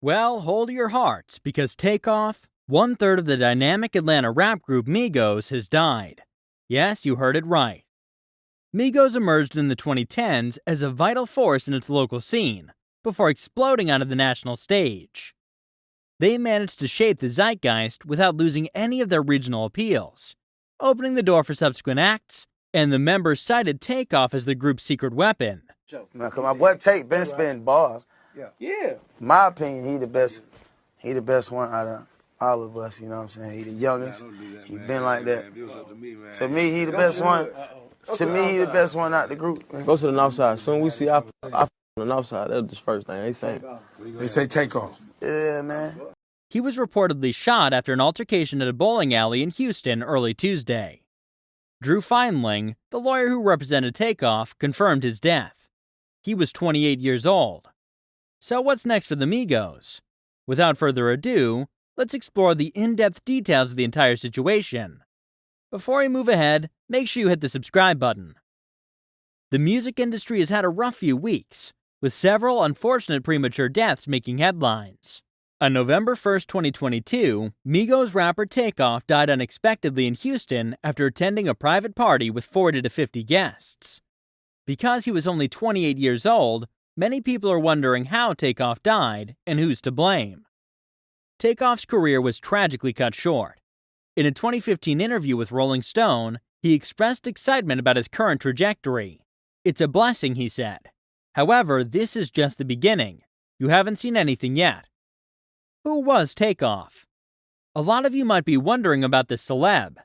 Well, hold your hearts, because Takeoff, one-third of the dynamic Atlanta rap group Migos, has died. Yes, you heard it right. Migos emerged in the 2010s as a vital force in its local scene, before exploding onto the national stage. They managed to shape the zeitgeist without losing any of their regional appeals, opening the door for subsequent acts, and the members cited Takeoff as the group's secret weapon. Man, cause my boy Tate been spitting bars. Yeah. My opinion, he the best. He the best one out of all of us. You know what I'm saying? He the youngest. He been like that. To me, he the best one. To me, he the best one out the group. Man. Go to the north side. Soon we see I on the north side. That's the first thing they say. They say Takeoff. Yeah, man. He was reportedly shot after an altercation at a bowling alley in Houston early Tuesday. Drew Feinling, the lawyer who represented Takeoff, confirmed his death. He was 28 years old. So what's next for the Migos? Without further ado, let's explore the in-depth details of the entire situation. Before we move ahead, make sure you hit the subscribe button. The music industry has had a rough few weeks, with several unfortunate premature deaths making headlines. On November 1st, 2022, Migos rapper Takeoff died unexpectedly in Houston after attending a private party with 40 to 50 guests. Because he was only 28 years old, many people are wondering how Takeoff died and who's to blame. Takeoff's career was tragically cut short. In a 2015 interview with Rolling Stone, he expressed excitement about his current trajectory. "It's a blessing," he said. "However, this is just the beginning. You haven't seen anything yet." Who was Takeoff? A lot of you might be wondering about this celeb.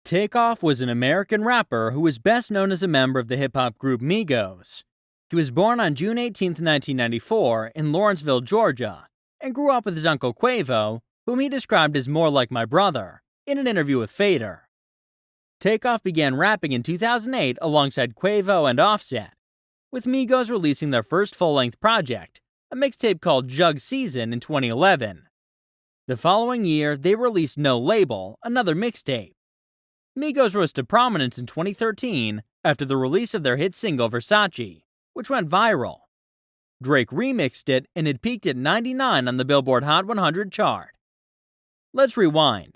Takeoff was an American rapper who was best known as a member of the hip-hop group Migos. He was born on June 18, 1994, in Lawrenceville, Georgia, and grew up with his uncle Quavo, whom he described as more like my brother, in an interview with Fader. Takeoff began rapping in 2008 alongside Quavo and Offset, with Migos releasing their first full-length project, a mixtape called Jug Season, in 2011. The following year, they released No Label, another mixtape. Migos rose to prominence in 2013 after the release of their hit single Versace, which went viral. Drake remixed it and it peaked at 99 on the Billboard Hot 100 chart. Let's rewind.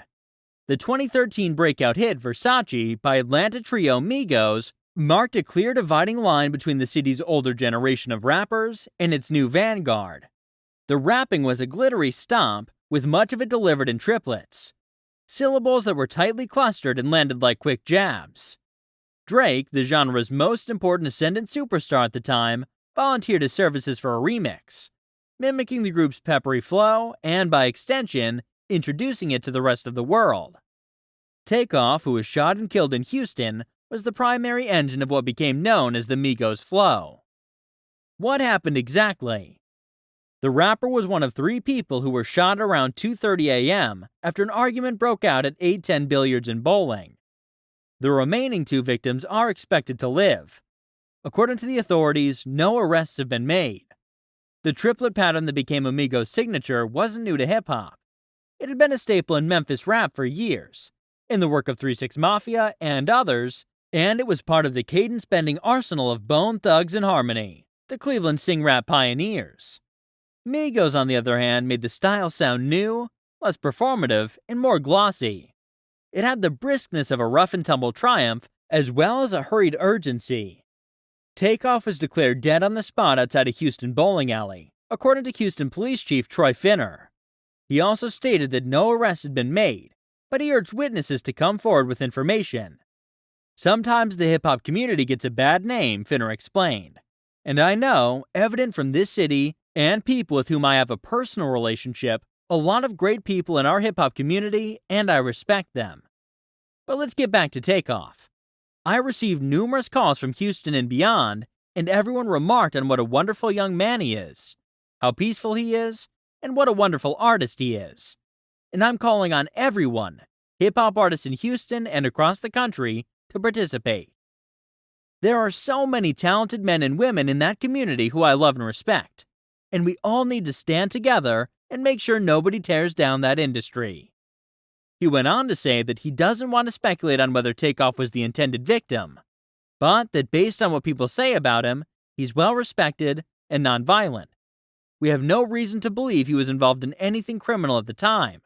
The 2013 breakout hit Versace by Atlanta trio Migos marked a clear dividing line between the city's older generation of rappers and its new vanguard. The rapping was a glittery stomp, with much of it delivered in triplets. Syllables that were tightly clustered and landed like quick jabs. Drake, the genre's most important ascendant superstar at the time, volunteered his services for a remix, mimicking the group's peppery flow and, by extension, introducing it to the rest of the world. Takeoff, who was shot and killed in Houston, was the primary engine of what became known as the Migos flow. What happened exactly? The rapper was one of 3 people who were shot around 2:30 a.m. after an argument broke out at 810 Billiards and Bowling. The remaining 2 victims are expected to live. According to the authorities, no arrests have been made. The triplet pattern that became a Migos signature wasn't new to hip-hop. It had been a staple in Memphis rap for years, in the work of 3 6 Mafia and others, and it was part of the cadence-bending arsenal of Bone Thugs and Harmony, the Cleveland sing-rap pioneers. Migos, on the other hand, made the style sound new, less performative, and more glossy. It had the briskness of a rough-and-tumble triumph, as well as a hurried urgency. Takeoff was declared dead on the spot outside a Houston bowling alley, according to Houston Police Chief Troy Finner. He also stated that no arrests had been made, but he urged witnesses to come forward with information. "Sometimes the hip-hop community gets a bad name," Finner explained. "And I know, evident from this city and people with whom I have a personal relationship, a lot of great people in our hip-hop community, and I respect them." But let's get back to Takeoff. I received numerous calls from Houston and beyond, and everyone remarked on what a wonderful young man he is, how peaceful he is, and what a wonderful artist he is. And I'm calling on everyone, hip-hop artists in Houston and across the country, to participate. There are so many talented men and women in that community who I love and respect, and we all need to stand together and make sure nobody tears down that industry. He went on to say that he doesn't want to speculate on whether Takeoff was the intended victim, but that based on what people say about him, he's well respected and nonviolent. we have no reason to believe he was involved in anything criminal at the time,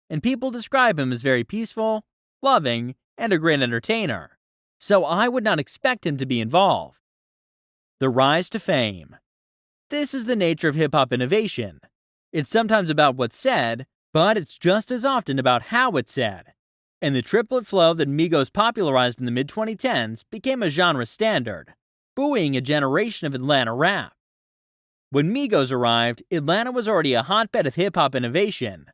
and people describe him as very peaceful, loving, and a great entertainer, so I would not expect him to be involved. The rise to fame. This is the nature of hip-hop innovation. It's sometimes about what's said, but it's just as often about how it's said. And the triplet flow that Migos popularized in the mid-2010s became a genre standard, buoying a generation of Atlanta rap. When Migos arrived, Atlanta was already a hotbed of hip-hop innovation,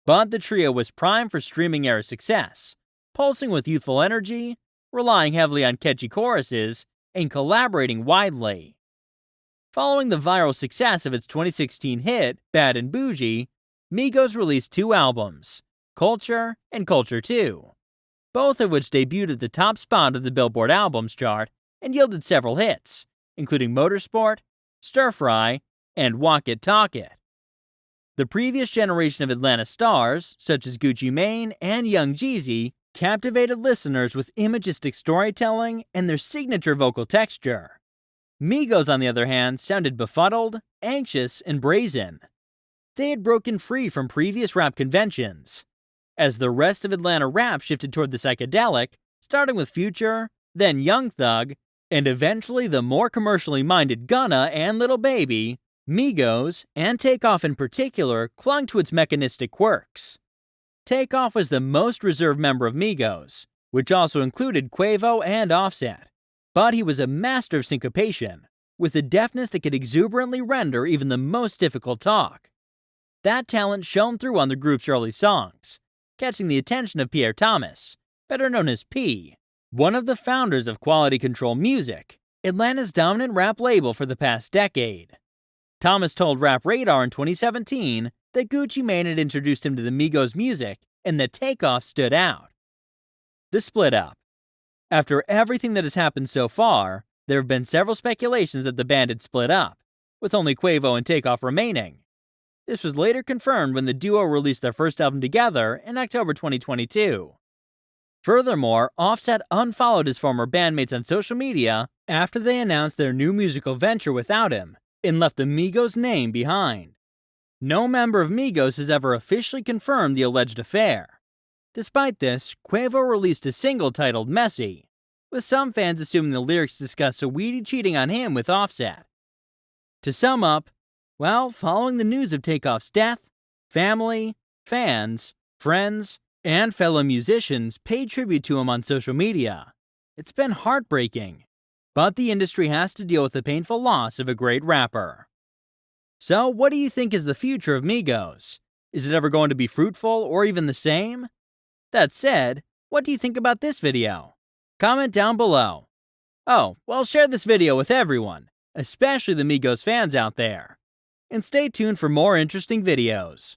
but the trio was primed for streaming-era success, pulsing with youthful energy, relying heavily on catchy choruses, and collaborating widely. Following the viral success of its 2016 hit, Bad and Bougie, Migos released 2 albums, Culture and Culture 2, both of which debuted at the top spot of the Billboard Albums chart and yielded several hits, including Motorsport, Stir Fry, and Walk It Talk It. The previous generation of Atlanta stars, such as Gucci Mane and Young Jeezy, captivated listeners with imagistic storytelling and their signature vocal texture. Migos, on the other hand, sounded befuddled, anxious, and brazen. They had broken free from previous rap conventions. As the rest of Atlanta rap shifted toward the psychedelic, starting with Future, then Young Thug, and eventually the more commercially minded Gunna and Lil Baby, Migos, and Takeoff in particular, clung to its mechanistic quirks. Takeoff was the most reserved member of Migos, which also included Quavo and Offset. But he was a master of syncopation, with a deftness that could exuberantly render even the most difficult talk. That talent shone through on the group's early songs, catching the attention of Pierre Thomas, better known as P, one of the founders of Quality Control Music, Atlanta's dominant rap label for the past decade. Thomas told Rap Radar in 2017 that Gucci Mane had introduced him to the Migos music and that Takeoff stood out. The split up. After everything that has happened so far, there have been several speculations that the band had split up, with only Quavo and Takeoff remaining. This was later confirmed when the duo released their first album together in October 2022. Furthermore, Offset unfollowed his former bandmates on social media after they announced their new musical venture without him, and left the Migos name behind. No member of Migos has ever officially confirmed the alleged affair. Despite this, Quavo released a single titled Messy, with some fans assuming the lyrics discuss Saweetie cheating on him with Offset. To sum up, well, following the news of Takeoff's death, family, fans, friends, and fellow musicians paid tribute to him on social media. It's been heartbreaking, but the industry has to deal with the painful loss of a great rapper. So, what do you think is the future of Migos? Is it ever going to be fruitful or even the same? That said, what do you think about this video? Comment down below. Oh, well, share this video with everyone, especially the Migos fans out there. And stay tuned for more interesting videos.